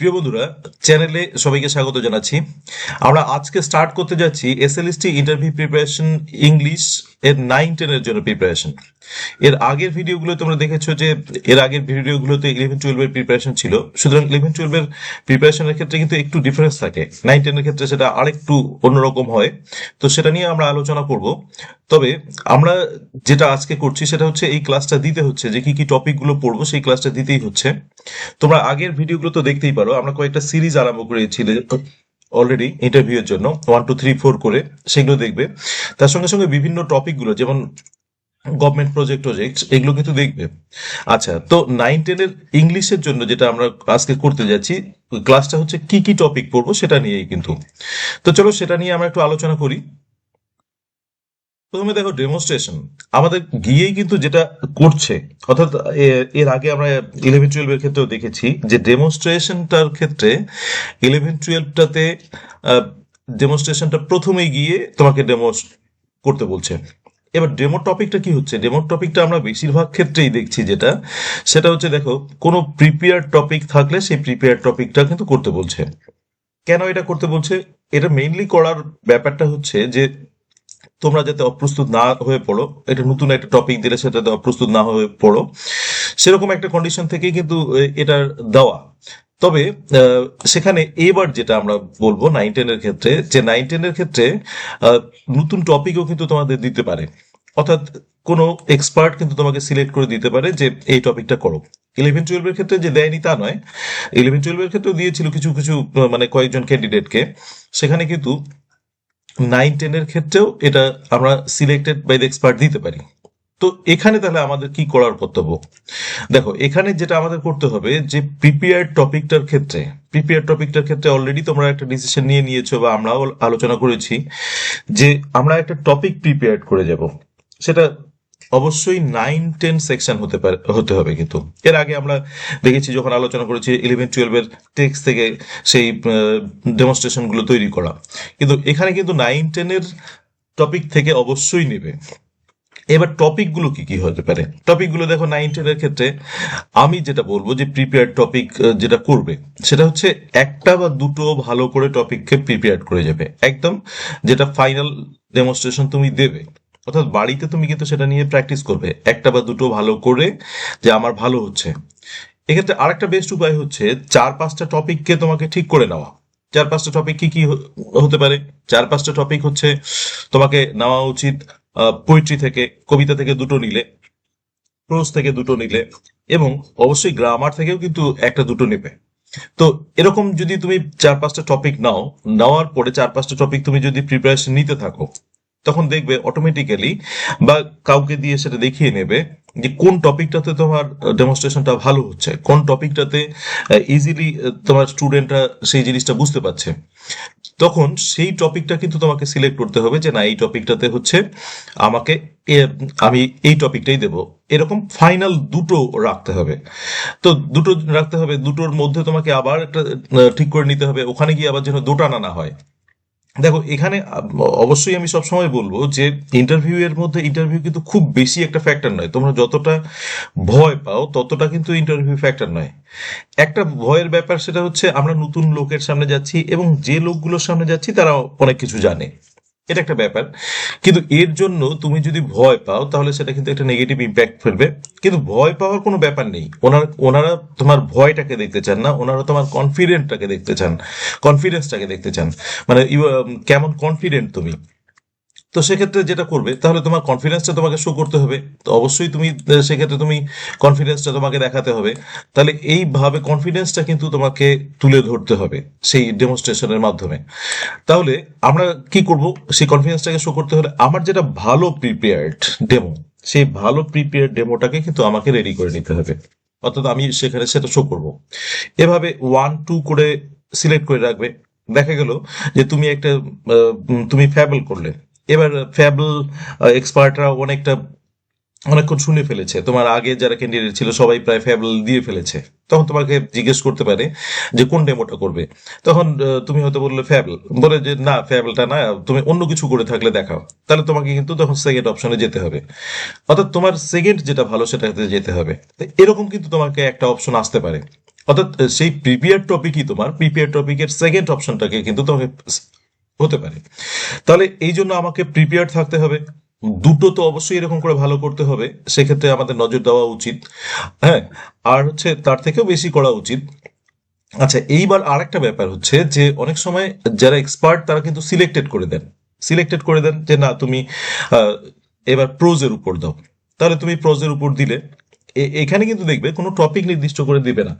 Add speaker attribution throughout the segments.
Speaker 1: প্রিয় বন্ধুরা, চ্যানেলে সবাইকে স্বাগত জানাচ্ছি। আমরা আজকে স্টার্ট করতে যাচ্ছি এসএলএসটি ইন্টারভিউ প্রিপারেশন ইংলিশ এর 9-10 জন্য প্রিপারেশন। এর আগের ভিডিওগুলো তোমরা দেখেছো যে এর আগের ভিডিওগুলোতে 11-12 এর প্রিপারেশন ছিল। সুতরাং 11-12 এর প্রিপারেশনের ক্ষেত্রে কিন্তু একটু ডিফারেন্স থাকে, 9-10 এর ক্ষেত্রে সেটা আরেকটু অন্যরকম হয়। তো সেটা নিয়ে আমরা আলোচনা করব। তবে আমরা যেটা আজকে করছি সেটা হচ্ছে এই ক্লাসটা দিতে হচ্ছে, যে কি কি টপিকগুলো পড়বো সেই ক্লাসটা দিতেই হচ্ছে। তোমরা আগের ভিডিওগুলো তো দেখতেই পারো, আমরা কয়েকটা সিরিজ আরম্ভ করেছি অলরেডি ইন্টারভিউ এর জন্য, 1 2 3 4 করে, সেগুলো দেখবে। তার সঙ্গে সঙ্গে বিভিন্ন টপিকগুলো যেমন গভর্নমেন্ট প্রজেক্ট এগুলো কিন্তু দেখবে। আচ্ছা, তো 9-10 এর ইংলিশের জন্য যেটা আমরা আজকে করতে যাচ্ছি ক্লাসটা হচ্ছে কি কি টপিক পড়বো সেটা নিয়েই কিন্তু। তো চলো সেটা নিয়ে আমরা একটু আলোচনা করি। প্রথমে দেখো ডেমনস্ট্রেশন আমাদের গিয়েই কিন্তু যেটা করছে, অর্থাৎ এর আগে আমরা 11-12 এর ক্ষেত্রেও দেখেছি যে ডেমনস্ট্রেশনটার ক্ষেত্রে 11-12টাতে ডেমনস্ট্রেশনটা প্রথমেই গিয়ে তোমাকে ডেমো করতে বলছে। এবার ডেমো টপিকটা কি হচ্ছে, ডেমো টপিকটা আমরা বেশিরভাগ ক্ষেত্রেই দেখছি যেটা, সেটা হচ্ছে দেখো কোনো প্রিপেয়ার টপিক থাকলে সেই প্রিপেয়ার টপিকটা কিন্তু করতে বলছে। কেন এটা করতে বলছে? এটা মেইনলি করার ব্যাপারটা হচ্ছে যে তোমরা যাতে অপ্রস্তুত না হয়ে পড়ো, এটা নতুন একটা টপিক দিলে সেটাতে অপ্রস্তুত না হয়ে পড়ো, সেরকম একটা কন্ডিশন থেকে কিন্তু এটার দেওয়া। তবে সেখানে এবার যেটা আমরা বলবো 9-10 এর ক্ষেত্রে, যে 9-10 এর ক্ষেত্রে নতুন টপিকও কিন্তু তোমাদের দিতে পারে, অর্থাৎ কোনো এক্সপার্ট কিন্তু তোমাকে সিলেক্ট করে দিতে পারে যে এই টপিকটা করো। 11-12 এর ক্ষেত্রে যে দেয়নি তা নয়, 11-12 এর ক্ষেত্রেও দিয়েছিল কিছু কিছু মানে কয়েকজন ক্যান্ডিডেটকে। সেখানে কিন্তু 9-10 এর ক্ষেত্রেও এটা আমরা সিলেক্টেড বাই দ্য এক্সপার্ট দিতে পারি। তো এখানে তাহলে আমাদের কি করার কর্তব্য? দেখো এখানে যেটা আমাদের করতে হবে যে প্রিপেয়ার টপিকটার ক্ষেত্রে অলরেডি তোমরা একটা ডিসিশন নিয়ে নিয়েছো বা আমরাও আলোচনা করেছি যে আমরা একটা টপিক প্রিপেয়ার করে যাব। সেটা অবশ্যই 9-10 সেকশন হতে হবে। কিন্তু এর আগে আমরা দেখেছি যখন আলোচনা করেছি 11-12 এর টেক্সট থেকে সেই ডেমনস্ট্রেশন গুলো তৈরি করা, কিন্তু এখানে কিন্তু 9-10 এর টপিক থেকে অবশ্যই নেবে। এবার টপিকগুলো কি কি হতে পারে? টপিকগুলো দেখো 9-10 এর ক্ষেত্রে আমি যেটা বলবো যে প্রিপেয়ার টপিক যেটা করবে সেটা হচ্ছে একটা বা দুটো ভালো করে টপিককে প্রিপেয়ার করে যাবে একদম, যেটা ফাইনাল ডেমনস্ট্রেশন তুমি দেবে। অর্থাৎ বাড়িতে তুমি কিন্তু সেটা নিয়ে প্র্যাকটিস করবে একটা বা দুটো ভালো করে, যে আমার ভালো হচ্ছে। এক্ষেত্রে আরেকটা বেস্ট উপায় হচ্ছে 4-5টা টপিককে তোমাকে ঠিক করে নেওয়া। 4-5টা টপিক কি কি হতে পারে? 4-5টা টপিক হচ্ছে তোমাকে নেওয়া উচিত পোয়েট্রি থেকে, কবিতা থেকে দুটো নিলে, প্রোজ থেকে দুটো নিলে, এবং অবশ্যই গ্রামার থেকেও কিন্তু একটা দুটো নেবে। তো এরকম যদি তুমি 4-5টা টপিক নাও, নেওয়ার পরে 4-5টা টপিক তুমি যদি প্রিপারেশন নিতে থাকো, তখন দেখবে অটোমেটিক্যালি বা কাউকে দিয়ে সেটা দেখিয়ে নেবে যে কোন টপিকটাতে তোমার ডেমনস্ট্রেশনটা ভালো হচ্ছে, কোন টপিকটাতে ইজিলি তোমার স্টুডেন্টরা সেই জিনিসটা বুঝতে পারছে। তখন সেই টপিকটা কিন্তু তোমাকে সিলেক্ট করতে হবে যে না, এই টপিকটাতে হচ্ছে আমাকে আমি এই টপিকটাই দেব। এরকম ফাইনাল দুটো রাখতে হবে। তো দুটো রাখতে হবে, দুটোর মধ্যে তোমাকে আবার একটা ঠিক করে নিতে হবে, ওখানে গিয়ে আবার যেন দোটানা না হয়। দেখো এখানে অবশ্যই আমি সবসময় বলবো যে ইন্টারভিউ কিন্তু খুব বেশি একটা ফ্যাক্টর নয়। তোমরা যতটা ভয় পাও ততটা কিন্তু ইন্টারভিউ ফ্যাক্টর নয়। একটা ভয়ের ব্যাপার সেটা হচ্ছে আমরা নতুন লোকের সামনে যাচ্ছি এবং যে লোকগুলোর সামনে যাচ্ছি তারা অনেক কিছু জানে, এটা একটা ব্যাপার। কিন্তু এর জন্য তুমি যদি ভয় পাও তাহলে সেটা কিন্তু একটা নেগেটিভ ইম্প্যাক্ট ফেলবে। কিন্তু ভয় পাওয়ার কোনো ব্যাপার নেই, ওনারা তোমার ভয়টাকে দেখতে চান না, ওনারা তোমার কনফিডেন্সটাকে দেখতে চান। মানে কেমন কনফিডেন্ট তুমি। তো সেক্ষেত্রে যেটা করবে, তাহলে তোমার কনফিডেন্সটা তোমাকে শো করতে হবে। তো অবশ্যই তুমি সেক্ষেত্রে তুমি কনফিডেন্সটা তোমাকে দেখাতে হবে। তাহলে এইভাবে কনফিডেন্সটা কিন্তু তোমাকে তুলে ধরতে হবে সেই ডেমনস্ট্রেশনের মাধ্যমে। তাহলে আমরা কি করব, সেই কনফিডেন্সটাকে শো করতে হলে আমার যেটা ভালো প্রিপেয়ার্ড ডেমো, সেই ভালো প্রিপেয়ার্ড ডেমোটাকে কিন্তু আমাকে রেডি করে নিতে হবে। অর্থাৎ আমি সেখানে সেটা শো করব। এভাবে 1-2 করে সিলেক্ট করে রাখবে। দেখা গেল যে তুমি ফ্যাবল করলে। এবার ফ্যাবল এক্সপার্টরা অনেকক্ষণ শুনে ফেলেছে, তোমার আগে যারা ক্যান্ডিডেট ছিল সবাই প্রায় ফ্যাবল দিয়ে ফেলেছে। তখন তোমাকে জিজ্ঞেস করতে পারে যে কোন ডেমোটা করবে। তখন তুমি হয়তো বললে ফ্যাবল, বলে যে না ফ্যাবলটা না, তুমি অন্য কিছু করে থাকলে দেখাও। তাহলে তোমাকে কিন্তু তখন সেকেন্ড অপশনে যেতে হবে, অর্থাৎ তোমার সেকেন্ড যেটা ভালো সেটাতে যেতে হবে। তো এরকম কিন্তু তোমাকে একটা অপশন আসতে পারে। অর্থাৎ সেই প্রিপেয়ার টপিকই তোমার প্রিপেয়ার টপিকের সেকেন্ড অপশনটাকে কিন্তু তোমাকে হতে পারে। তাহলে এই জন্য আমাকে প্রিপেয়ার থাকতে হবে। দুটো তো অবশ্যই এরকম করে ভালো করতে হবে, সেক্ষেত্রে আমাদের নজর দেওয়া উচিত। হ্যাঁ, আর হচ্ছে তার থেকেও বেশি করা উচিত। আচ্ছা, এইবার আরেকটা ব্যাপার হচ্ছে যে অনেক সময় যারা এক্সপার্ট তারা কিন্তু সিলেক্টেড করে দেন যে না তুমি আহ, এবার প্রোজের উপর দাও। তাহলে তুমি প্রোজের উপর দিলে এখানে কিন্তু দেখবে কোনো টপিক নির্দিষ্ট করে দিবে না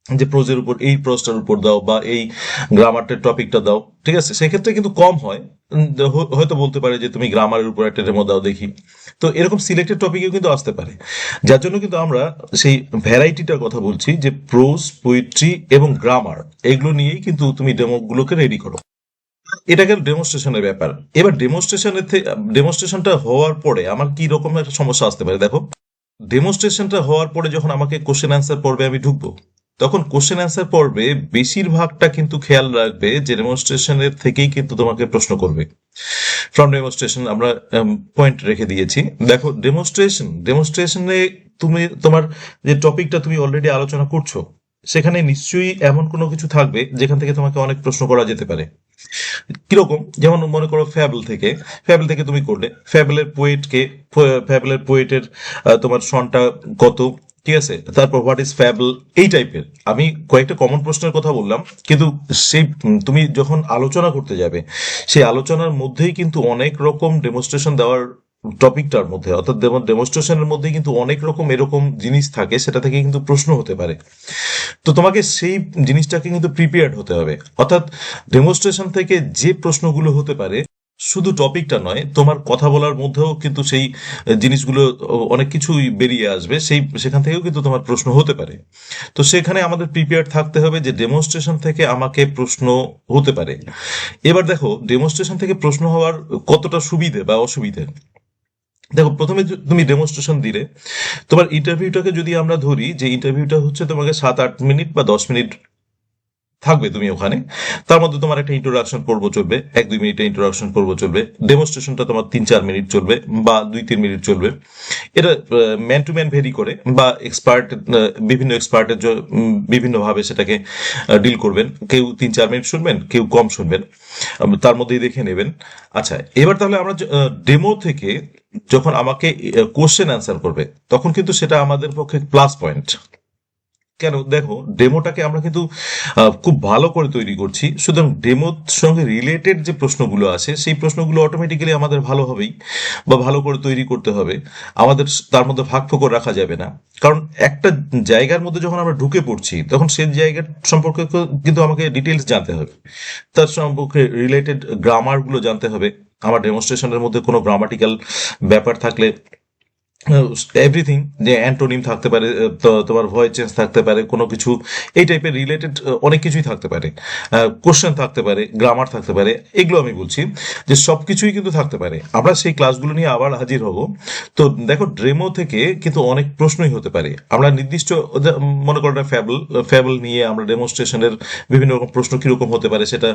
Speaker 1: যে প্রোজের উপর এই প্রোজটার উপর দাও বা এই গ্রামারটার টপিকটা দাও, ঠিক আছে? সেক্ষেত্রে কিন্তু কম হয়। হয়তো বলতে পারে যে তুমি গ্রামারের উপর একটা ডেমো দাও দেখি। তো এরকম সিলেক্টেড টপিকও কিন্তু আসতে পারে, যার জন্য কিন্তু আমরা সেই ভ্যারাইটিটার কথা বলছি যে প্রোজ, পোয়েট্রি এবং গ্রামার এগুলো নিয়েই কিন্তু তুমি ডেমোগুলোকে রেডি করো। এটা গেল ডেমনস্ট্রেশনের ব্যাপার। এবার ডেমনস্ট্রেশনটা হওয়ার পরে আমার কি রকম একটা সমস্যা আসতে পারে দেখো। ডেমনস্ট্রেশনটা হওয়ার পরে যখন আমাকে কোশ্চেন অ্যান্সার পর্বে আমি ঢুকবো, তখন কোশ্চেন অ্যান্সার পর্বে বেশিরভাগটা কিন্তু খেয়াল রাখবে যে ডেমনস্ট্রেশনের থেকেই কিন্তু তোমাকে প্রশ্ন করবে। ফ্রম ডেমনস্ট্রেশন আমরা পয়েন্ট রেখে দিয়েছি। দেখো, ডেমনস্ট্রেশনে তুমি তোমার যে টপিকটা তুমি অলরেডি আলোচনা করছো, সেখানে নিশ্চয়ই এমন কোনো কিছু থাকবে যেখান থেকে তোমাকে অনেক প্রশ্ন করা যেতে পারে। কিরকম? যেমন মনে করো ফ্যাবল থেকে তুমি করলে ফ্যাবলের পোয়েটের তোমার সনটা কত, ঠিক আছে? তারপর হোয়াট ইজ ফ্যাবল, এই টাইপের আমি কয়েকটা কমন প্রশ্নের কথা বললাম। কিন্তু সেই তুমি যখন আলোচনা করতে যাবে, সেই আলোচনার মধ্যেই কিন্তু অনেক রকম ডেমনস্ট্রেশন দেওয়ার টপিকটার মধ্যে, অর্থাৎ ডেমনস্ট্রেশনের মধ্যে কিন্তু অনেক রকম এরকম জিনিস থাকে, সেটা থেকে কিন্তু প্রশ্ন হতে পারে। তো তোমাকে সেই জিনিসটাকে কিন্তু প্রিপেয়ার্ড হতে হবে। অর্থাৎ ডেমনস্ট্রেশন থেকে যে প্রশ্নগুলো হতে পারে, শুধু টপিকটা নয়, তোমার কথা বলার মধ্যেও কিন্তু সেই জিনিসগুলো অনেক কিছুই বেরিয়ে আসবে, সেখান থেকেও কিন্তু তোমার প্রশ্ন হতে পারে। তো সেখানে আমাদের প্রিপেয়ার্ড থাকতে হবে যে ডেমনস্ট্রেশন থেকে আমাকে প্রশ্ন হতে পারে। এবার দেখো, ডেমনস্ট্রেশন থেকে প্রশ্ন হওয়ার কতটা সুবিধে বা অসুবিধে। দেখো, প্রথমে তুমি ডেমনস্ট্রেশন দিলে, তোমার ইন্টারভিউটাকে যদি আমরা ধরি যে ইন্টারভিউটা হচ্ছে তোমাকে 7-8 মিনিট বা 10 মিনিট থাকবে তুমি ওখানে। তার মধ্যে তোমার একটা ইন্ট্রোডাকশন পর্ব চলবে, 1-2 মিনিটের ইন্ট্রোডাকশন পর্ব চলবে। ডেমনস্ট্রেশনটা তোমার 3-4 মিনিট চলবে বা 2-3 মিনিট চলবে। এটা ম্যান টু ম্যান ভেরি করে, বা বিভিন্ন এক্সপার্টের বিভিন্নভাবে সেটাকে ডিল করবেন। কেউ 3-4 মিনিট শুনবেন, কেউ কম শুনবেন, তার মধ্যেই দেখে নেবেন। আচ্ছা, এবার তাহলে আমরা ডেমো থেকে যখন আমাকে কোশ্চেন অ্যান্সার করবে, তখন কিন্তু সেটা আমাদের পক্ষে প্লাস পয়েন্ট। কেন? দেখো, ডেমোটাকে আমরা কিন্তু খুব ভালো করে তৈরি করছি, সুতরাং ডেমোর সঙ্গে রিলেটেড যে প্রশ্নগুলো আছে সেই প্রশ্নগুলো অটোমেটিক্যালি আমাদের ভালো হবেই, বা ভালো করে তৈরি করতে হবে। আমাদের তার মধ্যে ভাগ ফোকর রাখা যাবে না। কারণ একটা জায়গার মধ্যে যখন আমরা ঢুকে পড়ছি, তখন সেই জায়গার সম্পর্কে কিন্তু আমাকে ডিটেলস জানতে হবে, তার সম্পর্কে রিলেটেড গ্রামারগুলো জানতে হবে। আমার ডেমনস্ট্রেশনের মধ্যে কোনো গ্রামাটিক্যাল ব্যাপার থাকলে, এভরিথিং, যে অ্যান্টোনিম থাকতে পারে, তো তোমার ভয়েস চেঞ্জ থাকতে পারে, কোনো কিছু এই টাইপের রিলেটেড অনেক কিছুই থাকতে পারে, কোশ্চেন থাকতে পারে, গ্রামার থাকতে পারে। এগুলো আমি বলছি যে সব কিছুই কিন্তু থাকতে পারে। আমরা সেই ক্লাসগুলো নিয়ে আবার হাজির হব। তো দেখো, ড্রেমো থেকে কিন্তু অনেক প্রশ্নই হতে পারে। আমরা নির্দিষ্ট মনে করো ফ্যাবল নিয়ে আমরা ডেমনস্ট্রেশনের বিভিন্ন রকম প্রশ্ন কিরকম হতে পারে সেটা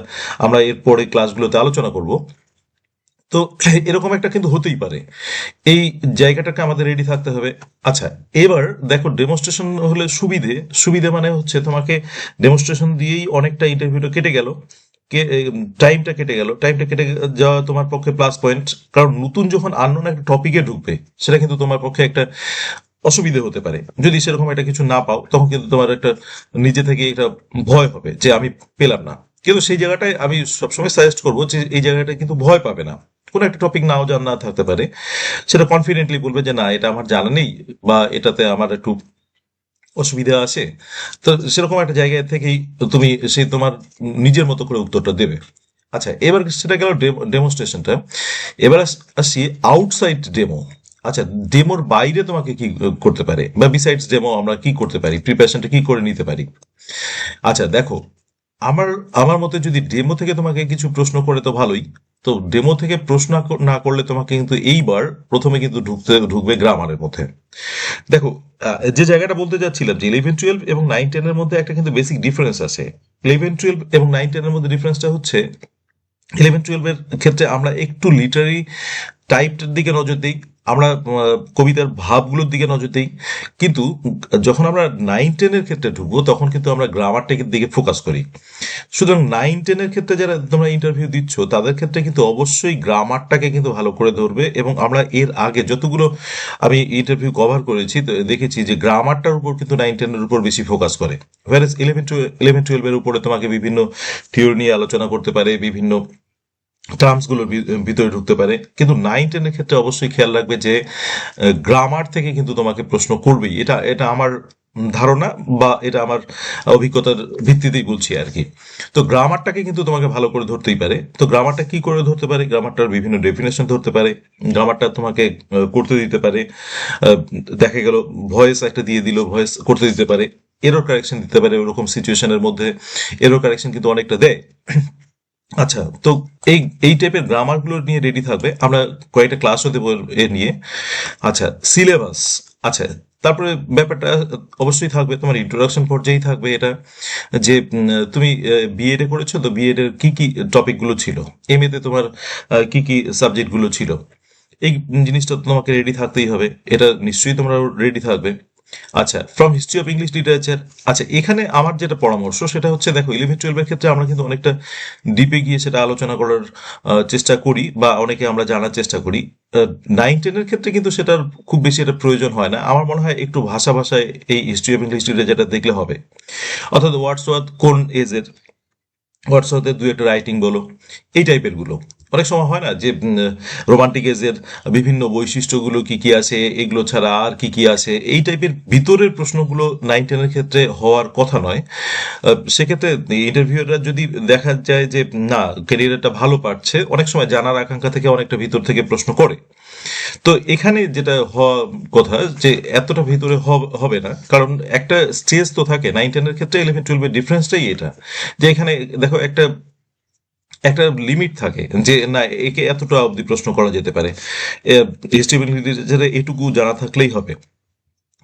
Speaker 1: আমরা এরপরে ক্লাসগুলোতে আলোচনা করব। তো এরকম একটা কিন্তু হতেই পারে, এই জায়গাটাকে আমাদের রেডি থাকতে হবে। আচ্ছা, এবার দেখো, ডেমনস্ট্রেশন হলে সুবিধে সুবিধে মানে হচ্ছে তোমাকে ডেমনস্ট্রেশন দিয়েই অনেকটা ইন্টারভিউটা কেটে গেল, টাইমটা কেটে যাওয়া তোমার পক্ষে প্লাস পয়েন্ট। কারণ নতুন যখন আননোন একটা টপিকে ঢুকবে, সেটা কিন্তু তোমার পক্ষে একটা অসুবিধে হতে পারে। যদি সেরকম একটা কিছু না পাও, তখন কিন্তু তোমার একটা নিজে থেকে একটা ভয় হবে যে আমি পেলাম না। কিন্তু সেই জায়গাটায় আমি সবসময় সাজেস্ট করবো যে এই জায়গাটায় কিন্তু ভয় পাবে না। কোনো একটা টপিক নাও জানা থাকতে পারে, সেটা কনফিডেন্টলি বলবে যে না, এটা আমার জানা নেই, বা এটাতে আমার একটু অসুবিধা আছে। তো সেরকম একটা জায়গা থেকেই তুমি সেই তোমার নিজের মতো করে উত্তরটা দেবে। আচ্ছা, এবার সেটা গেল ডেমনস্ট্রেশনটা। এবার আসি আউটসাইড ডেমো। আচ্ছা, ডেমোর বাইরে তোমাকে কি করতে পারে, বা বিসাইডস ডেমো আমরা কি করতে পারি, প্রিপারেশনটা কি করে নিতে পারি? আচ্ছা, দেখো, আমার আমার মতে যদি ডেমো থেকে তোমাকে কিছু প্রশ্ন করে তো ভালোই। তো ডেমো থেকে প্রশ্ন না করলে তোমাকে কিন্তু এইবার প্রথমে কিন্তু ঢুকবে গ্রামারের মধ্যে। দেখো, যে জায়গাটা বলতে যাচ্ছিলাম যে 11-12 এবং 9-10 এর মধ্যে একটা কিন্তু বেসিক ডিফারেন্স আছে। 11-12 এবং 9-10 এর মধ্যে ডিফারেন্সটা হচ্ছে, 11-12 এর ক্ষেত্রে আমরা একটু লিটারি টাইপটার দিকে নজর দিই, আমরা কবিতার ভাবগুলোর দিকে নজর দিই, কিন্তু যখন আমরা 9-10-এর ক্ষেত্রে ঢুকবো তখন কিন্তু আমরা গ্রামারটাকে দিকে ফোকাস করি। সুতরাং 9-10-এর ক্ষেত্রে যারা তোমরা ইন্টারভিউ দিচ্ছ তাদের ক্ষেত্রে কিন্তু অবশ্যই গ্রামারটাকে কিন্তু ভালো করে ধরবে। এবং আমরা এর আগে যতগুলো আমি ইন্টারভিউ কভার করেছি তো দেখেছি যে গ্রামারটার উপর কিন্তু 9-10-এর উপর বেশি ফোকাস করে। whereas 11-12-এর উপরে তোমাকে বিভিন্ন থিওরি নিয়ে আলোচনা করতে পারে, বিভিন্ন টার্মস গুলোর ভিতরে ঢুকতে পারে, কিন্তু 9-10-এর ক্ষেত্রে অবশ্যই খেয়াল রাখবে যে গ্রামার থেকে কিন্তু তোমাকে প্রশ্ন করবেই। এটা এটা আমার ধারণা, বা এটা আমার অভিজ্ঞতার ভিত্তিতেই বলছি আর কি। তো গ্রামারটাকে কিন্তু তোমাকে ভালো করে ধরতেই পারে। তো গ্রামারটা কি করে ধরতে পারে? গ্রামারটার বিভিন্ন ডেফিনেশন ধরতে পারে, গ্রামারটা তোমাকে করতে দিতে পারে। দেখা গেল ভয়েস একটা দিয়ে দিল, ভয়েস করতে দিতে পারে, এরর কারেকশন দিতে পারে। ওরকম সিচুয়েশনের মধ্যে এরর কারেকশন কিন্তু অনেকটা দেয়। আচ্ছা, তো এই এই টাইপের গ্রামার গুলো নিয়ে রেডি থাকবে। আমরা কয়েকটা ক্লাসও দেবো এ নিয়ে। আচ্ছা, সিলেবাস। আচ্ছা, তারপরে ব্যাপারটা অবশ্যই থাকবে তোমার ইন্ট্রোডাকশন পর্যায়েই থাকবে এটা, যে তুমি বিএড এ করেছো, তো বিএড এর কি কি টপিক গুলো ছিল, এম এ তে তোমার কি কি সাবজেক্ট গুলো ছিল, এই জিনিসটা তো তোমাকে রেডি থাকতেই হবে। এটা নিশ্চয়ই তোমরা রেডি থাকবে। আচ্ছা, from history of English literature. আচ্ছা, এখানে আমার যেটা পরামর্শ সেটা হচ্ছে, দেখো 11-12-এর ক্ষেত্রে আমরা কিন্তু অনেকটা ডিপে গিয়ে সেটা আলোচনা করার চেষ্টা করি, বা অনেকে আমরা জানার চেষ্টা করি। 9-10-এর ক্ষেত্রে কিন্তু সেটার খুব বেশি এটা প্রয়োজন হয় না। আমার মনে হয় একটু ভাষায় এই হিস্ট্রি অফ ইংলিশ লিটারেচারটা দেখলে হবে। অর্থাৎ ওয়ার্ডসওয়ার্থ কোন এজের, হোয়াটসঅ্যাপে দুই একটা রাইটিং বলো, এই টাইপের গুলো। অনেক সময় হয় না যে রোমান্টিক এজের বিভিন্ন বৈশিষ্ট্যগুলো কি কি আছে, এগুলো ছাড়া আর কি কি আছে, এই টাইপের ভিতরের প্রশ্নগুলো 9-10-এর ক্ষেত্রে হওয়ার কথা নয়। সেক্ষেত্রে ইন্টারভিউয়াররা যদি দেখা যায় যে না, ক্যারিয়ারটা ভালো পাচ্ছে, অনেক সময় জানার আকাঙ্ক্ষা থেকে অনেকটা ভিতর থেকে প্রশ্ন করে। তো এখানে যেটা হওয়া কথা, যে এতটা ভিতরে হবে না, কারণ একটা স্টেজ তো থাকে 9-10-এর ক্ষেত্রে। 11-12-এর ডিফারেন্সটাই এটা, যে এখানে দেখো একটা একটা লিমিট থাকে, যে না, একে এতটা অবধি প্রশ্ন করা যেতে পারে, এস্টিমেটলি যেটা এটুকু জানা থাকলেই হবে।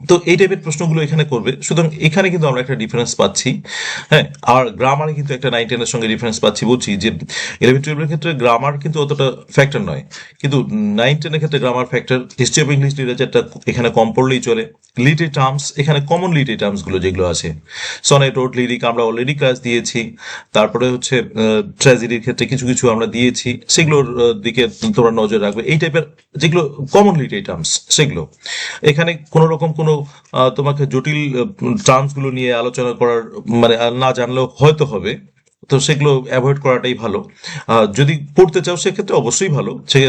Speaker 1: তো এই টাইপের প্রশ্নগুলো এখানে করবে। সুতরাং এখানে কিন্তু আমরা একটা ডিফারেন্স পাচ্ছি। হ্যাঁ, আর গ্রামারে কিন্তু একটা 9-10-এর সঙ্গে ডিফারেন্স পাচ্ছি। বলছি যে 11-12-এর ক্ষেত্রে গ্রামার কিন্তু অতটা ফ্যাক্টর নয়, কিন্তু 9-10-এর ক্ষেত্রে grammar factor. History of English লিটারেচারটা এখানে কম পড়লেই চলে। লিটারি টার্মস, এখানে কমন লিটারি টার্মস গুলো যেগুলো আছে, সনেট, ওড, লিরিক আমরা অলরেডি ক্লাস দিয়েছি। তারপরে হচ্ছে ট্র্যাজেডির ক্ষেত্রে কিছু কিছু আমরা দিয়েছি, সেগুলোর দিকে তোমরা নজর রাখবে। এই টাইপের যেগুলো কমন লিটারি টার্মস, সেগুলো এখানে কোন রকম কোনো তোমাকে জটিল টার্মস গুলো নিয়ে আলোচনা করার মানে না জানলেও হয়তো হবে। তো সেগুলো অ্যাভয়েড করাটাই ভালো। যদি পড়তে চাও সেক্ষেত্রে অবশ্যই ভালো, সে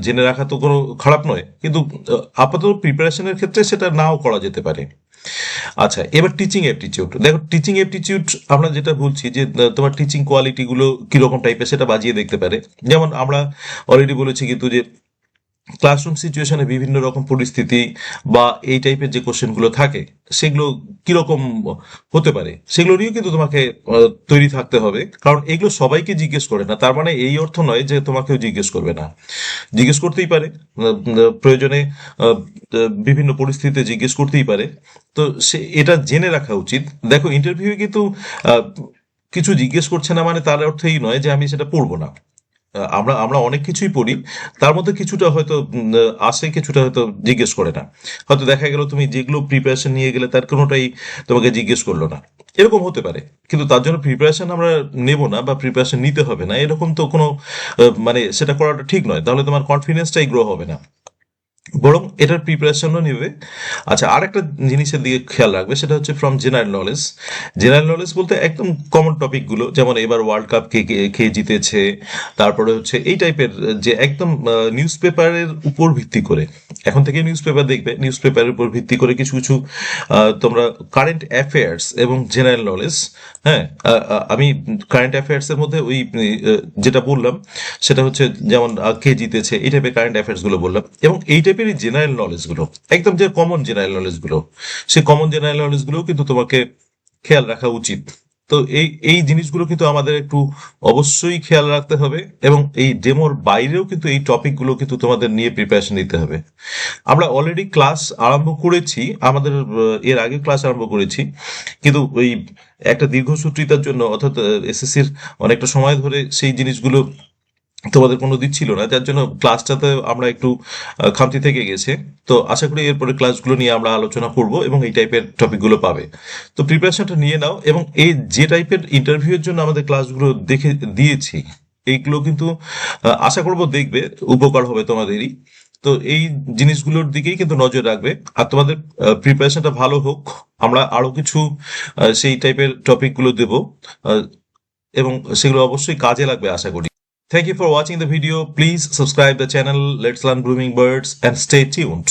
Speaker 1: জেনে রাখা তো কোনো খারাপ নয়, কিন্তু আপাতত প্রিপারেশনের ক্ষেত্রে সেটা নাও করা যেতে পারে। আচ্ছা, এবার টিচিং অ্যাপটিটিউড। দেখো, টিচিং অ্যাপটিটিউড আমরা যেটা বলছি যে তোমার টিচিং কোয়ালিটি গুলো কিরকম টাইপের সেটা বাজিয়ে দেখতে পারে। যেমন আমরা অলরেডি বলেছি কিন্তু যে ক্লাসরুম সিচুয়েশনে বিভিন্ন রকম পরিস্থিতি বা এই টাইপের যে কোশ্চেনগুলো থাকে সেগুলো কিরকম হতে পারে, সেগুলো নিয়েও কিন্তু তোমাকে তৈরি থাকতে হবে। কারণ এগুলো সবাইকে জিজ্ঞেস করে না, তার মানে এই অর্থ নয় যে তোমাকেও জিজ্ঞেস করবে না। জিজ্ঞেস করতেই পারে, প্রয়োজনে বিভিন্ন পরিস্থিতিতে জিজ্ঞেস করতেই পারে। তো সে এটা জেনে রাখা উচিত। দেখো, ইন্টারভিউ কিন্তু আহ, কিছু জিজ্ঞেস করছে না মানে তার অর্থ এই নয় যে আমি সেটা পড়বো না। আমরা আমরা অনেক কিছুই পড়ি, তার মধ্যে কিছুটা হয়তো আসে, কিছুটা হয়তো জিজ্ঞেস করে না। হয়তো দেখা গেল তুমি যেগুলো প্রিপারেশন নিয়ে গেলে তার কোনোটাই তোমাকে জিজ্ঞেস করলো না, এরকম হতে পারে। কিন্তু তার জন্য প্রিপারেশন আমরা নেব না বা প্রিপারেশন নিতে হবে না, এরকম তো কোনো মানে সেটা করাটা ঠিক নয়। তাহলে তোমার কনফিডেন্সটাই গ্রো হবে না, বরং এটার প্রিপারেশনও নেবে। আচ্ছা, আর একটা জিনিসের দিকে খেয়াল রাখবে, সেটা হচ্ছে from general knowledge. General knowledge বলতে একদম কমন টপিকগুলো, যেমন এবার ওয়ার্ল্ড কাপ কে জিতেছে, তারপরে হচ্ছে এই টাইপের, যে একদম নিউজ পেপারের উপর ভিত্তি করে। এখন থেকে নিউজ পেপার দেখবে, নিউজ পেপারের উপর ভিত্তি করে কিছু কিছু তোমরা কারেন্ট অ্যাফেয়ার্স এবং জেনারেল নলেজ। হ্যাঁ, আমি কারেন্ট অ্যাফেয়ার্স এর মধ্যে ওই যেটা বললাম সেটা হচ্ছে যেমন কে জিতেছে, এই টাইপের কারেন্ট অ্যাফেয়ার্স গুলো বললাম, এবং এই টাইপের জেনারেল নলেজ গুলো, একদম যে কমন জেনারেল নলেজ গুলো, সেই কমন জেনারেল নলেজ গুলো কিন্তু তোমাকে খেয়াল রাখা উচিত। তো এই এই জিনিসগুলো কিন্তু আমাদের একটু অবশ্যই খেয়াল রাখতে হবে, এবং এই ডেমোর বাইরেও কিন্তু এই টপিক গুলো কিন্তু তোমাদের নিয়ে প্রিপারেশন নিতে হবে। আমরা অলরেডি ক্লাস আরম্ভ করেছি, আমাদের এর আগে ক্লাস আরম্ভ করেছি, কিন্তু ওই একটা দীর্ঘসূত্রিতার জন্য, অর্থাৎ এসএসসির অনেকটা সময় ধরে সেই জিনিসগুলো তোমাদের কোনো দিচ্ছিল না, যার জন্য ক্লাসটাতে আমরা একটু খামতি থেকে গেছে। তো আশা করি এরপরে ক্লাসগুলো নিয়ে আমরা আলোচনা করব এবং এই টাইপের টপিকগুলো পাবে। তো প্রিপারেশনটা নিয়ে নাও, এবং এই যে টাইপের ইন্টারভিউর জন্য আমাদের ক্লাসগুলো দেখে দিয়েছি এইগুলো কিন্তু আশা করব দেখবে, উপকার হবে তোমাদেরই। তো এই জিনিসগুলোর দিকেই কিন্তু নজর রাখবে, আর তোমাদের প্রিপারেশনটা ভালো হোক। আমরা আরো কিছু সেই টাইপের টপিকগুলো দেব, আহ, এবং সেগুলো অবশ্যই কাজে লাগবে আশা করি। Thank you for watching the video. Please subscribe the channel. Let's learn blooming birds and stay tuned.